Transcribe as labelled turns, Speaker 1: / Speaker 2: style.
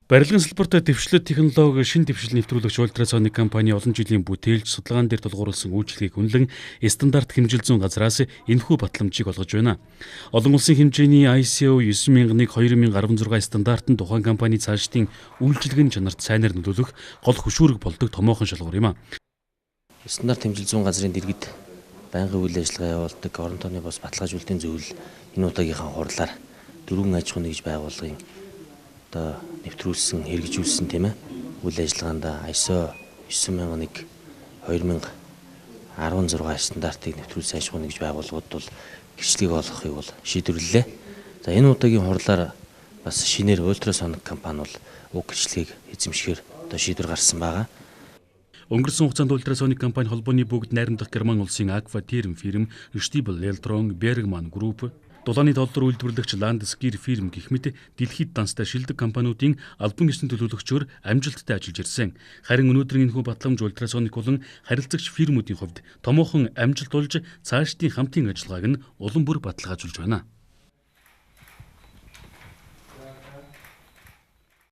Speaker 1: Барилгын салбарт дэвшлэлт технологи шин дэвшил нэвтрүүлэгч ультрасоник компани олон жилийн бүтээлч судалгаан дээр тулгуурласан үйлчлэгийг үнэлэн стандарт хэмжил зүйн газраас энэхүү батламжийг олгож байна. Олон улсын хэмжээний ISO 9001-2016 стандартын тухайн компани цаашдын үйлчлэгэн чанарт сайнаар нөлөөлөх гол хөшүүрэг болдог томоохон шалгуур юм а.
Speaker 2: Стандарт хэмжил зүйн газрын дэргэд байнгын үйл ажиллагаа явуулдаг орон тооны бос баталгаажуулалтын зөвлөл энэ удаагийнхаа хурлаар дөрвөн аж ахуй нэгж байгууллагын нэвтрүүлсэн хэрэгжүүлсэн тийм ээ үйл ажиллагаанд ISO 9001-2016 стандартыг нэвтрүүлсэн аж ахуй нэгж байгууллагууд бол гэрчлэгийг олгохыг бол шийдвэрлэлээ. За энэ удаагийн хурлаар бас шинээр ультрасоник компани бол уг гэрчлэгийг эзэмшихээр шийдвэр гаргасан байгаа.
Speaker 1: Өнгөрсөн хугацаанд ультрасоник компани холбооны бүгд найрамдах Герман улсын Акватерм фирм, Stiebel Eltron, Bergmann Group, дулааны толдор үйлдвэрлэгч Landskir фирм гэх мэт дэлхийд данстай шилдэг компаниудын албан ёсны төлөөлөгчөөр амжилттай ажиллаж ирсэн. Харин өнөөдрийн энэхүү батламж ультрасоник болон харилцагч фирмүүдийн хувьд томоохон амжилт олж цаашдын хамтын ажиллагааг нь улам бүр баталгаажуулж байна.